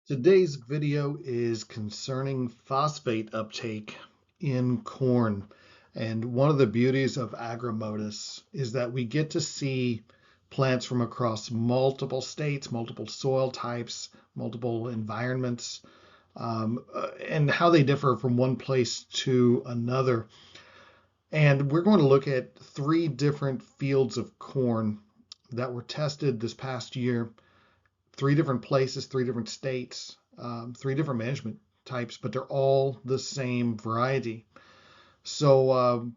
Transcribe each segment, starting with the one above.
Today's video is concerning phosphate uptake in corn. And one of the beauties of agromodus is that we get to see plants from across multiple states, multiple soil types, multiple environments, and how they differ from one place to another. And we're going to look at three different fields of corn that were tested this past year, three different places, three different states, three different management types, but they're all the same variety. So,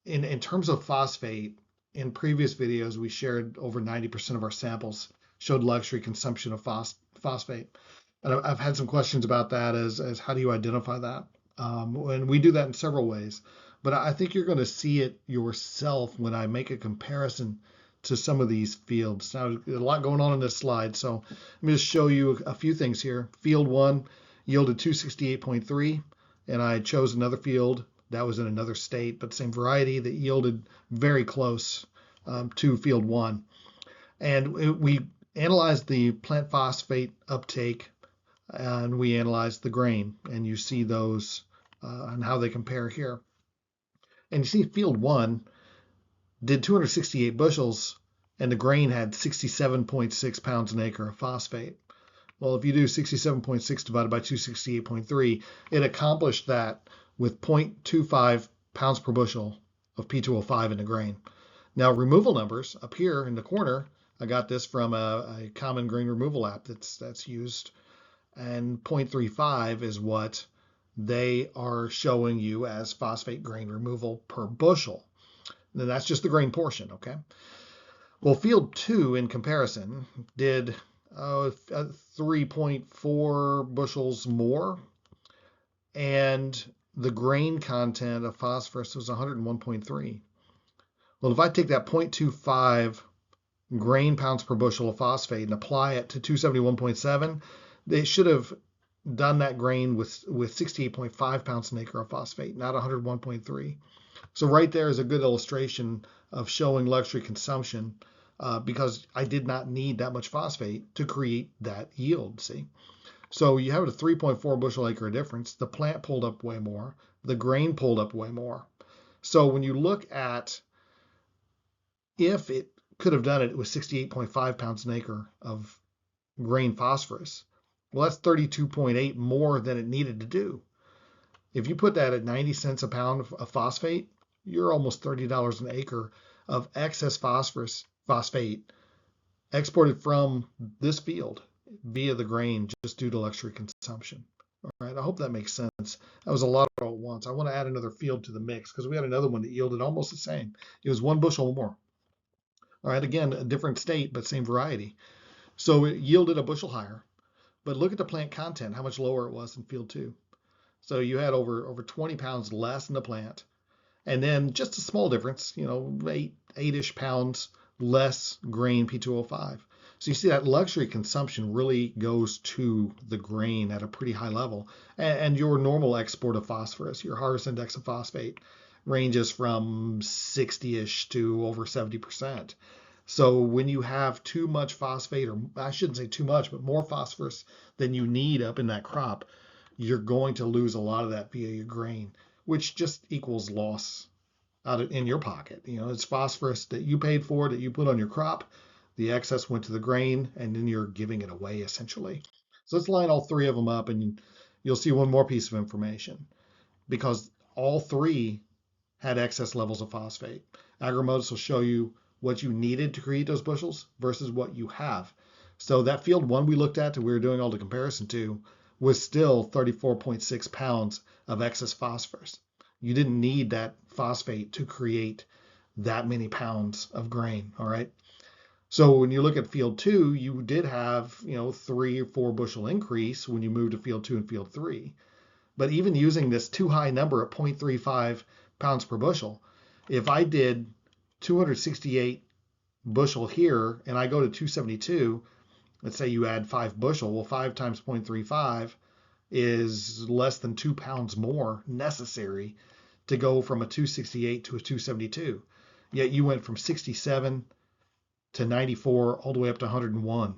in terms of phosphate, in previous videos, we shared over 90% of our samples showed luxury consumption of phosphate. And I've had some questions about that as how do you identify that? And we do that in several ways. But I think you're going to see it yourself when I make a comparison to some of these fields. Now, there's a lot going on in this slide, so let me just show you a few things here. Field 1 yielded 268.3, and I chose another field that was in another state, but same variety that yielded very close to field 1. And we analyzed the plant phosphate uptake, and we analyzed the grain, and you see those and how they compare here. And you see field 1 did 268 bushels, and the grain had 67.6 pounds an acre of phosphate. Well, if you do 67.6 divided by 268.3, it accomplished that with 0.25 pounds per bushel of P2O5 in the grain. Now, removal numbers up here in the corner, I got this from a common grain removal app that's used, and 0.35 is what they are showing you as phosphate grain removal per bushel. And that's just the grain portion, okay? Well, field 2 in comparison did 3.4 bushels more, and the grain content of phosphorus was 101.3. Well, if I take that 0.25 grain pounds per bushel of phosphate and apply it to 271.7, they should have done that grain with 68.5 pounds an acre of phosphate, not 101.3. So right there is a good illustration of showing luxury consumption because I did not need that much phosphate to create that yield, see? So you have a 3.4 bushel acre difference. The plant pulled up way more. The grain pulled up way more. So when you look at if it could have done it with 68.5 pounds an acre of grain phosphorus, well, that's 32.8 more than it needed to do. If you put that at 90 cents a pound of phosphate, you're almost $30 an acre of excess phosphate exported from this field via the grain just due to luxury consumption. All right, I hope that makes sense. That was a lot all at once. I want to add another field to the mix because we had another one that yielded almost the same. It was 1 bushel more. All right, again, a different state, but same variety. So it yielded a bushel higher. But look at the plant content, how much lower it was in field 2. So you had over 20 pounds less in the plant. And then just a small difference, eight-ish pounds less grain P2O5. So you see that luxury consumption really goes to the grain at a pretty high level. And your normal export of phosphorus, your harvest index of phosphate, ranges from 60-ish to over 70%. So when you have too much phosphate, or I shouldn't say too much, but more phosphorus than you need up in that crop, you're going to lose a lot of that via your grain, which just equals loss in your pocket. It's phosphorus that you paid for, that you put on your crop. The excess went to the grain, and then you're giving it away essentially. So let's line all three of them up, and you'll see one more piece of information because all three had excess levels of phosphate. Agromodus will show you what you needed to create those bushels versus what you have. So that field 1 we looked at that we were doing all the comparison to was still 34.6 pounds of excess phosphorus. You didn't need that phosphate to create that many pounds of grain, all right? So when you look at field 2, you did have, 3 or 4 bushel increase when you moved to field 2 and field 3. But even using this too high number at 0.35 pounds per bushel, if I did 268 bushel here and I go to 272, let's say you add 5 bushel, well, 5 times 0.35 is less than 2 pounds more necessary to go from a 268 to a 272. Yet you went from 67 to 94 all the way up to 101.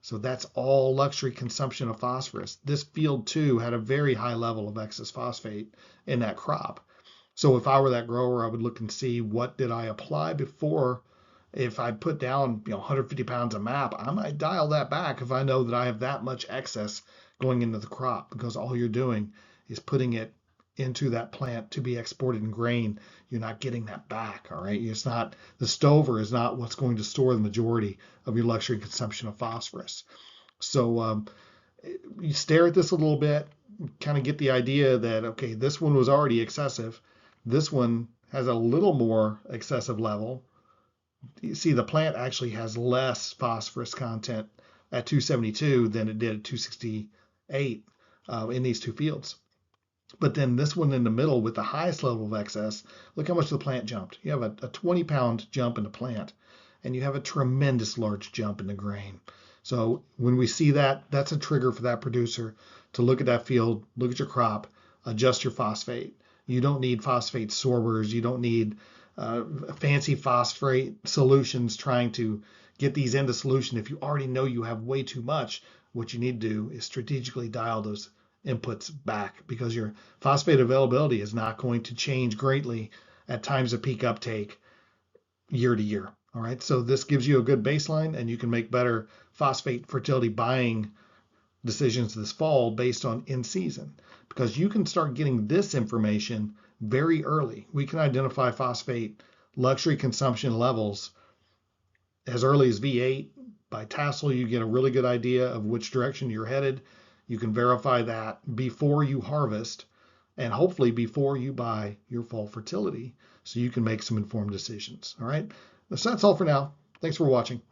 So that's all luxury consumption of phosphorus. This field too had a very high level of excess phosphate in that crop. So if I were that grower, I would look and see what did I apply before. If I put down 150 pounds of MAP, I might dial that back if I know that I have that much excess going into the crop, because all you're doing is putting it into that plant to be exported in grain. You're not getting that back. All right. It's not, the stover is not what's going to store the majority of your luxury consumption of phosphorus. So you stare at this a little bit, kind of get the idea that, okay, this one was already excessive. This one has a little more excessive level. You see the plant actually has less phosphorus content at 272 than it did at 268 in these two fields. But then this one in the middle with the highest level of excess, look how much the plant jumped. You have a 20-pound jump in the plant, and you have a tremendous large jump in the grain. So when we see that, that's a trigger for that producer to look at that field, look at your crop, adjust your phosphate. You don't need phosphate sorbers. You don't need fancy phosphate solutions trying to get these into solution. If you already know you have way too much, what you need to do is strategically dial those inputs back, because your phosphate availability is not going to change greatly at times of peak uptake year to year. All right, so this gives you a good baseline, and you can make better phosphate fertility buying decisions this fall based on in season, because you can start getting this information very early. We can identify phosphate luxury consumption levels as early as V8. By tassel, you get a really good idea of which direction you're headed. You can verify that before you harvest, and hopefully before you buy your fall fertility, so you can make some informed decisions. All right, so that's all for now. Thanks for watching.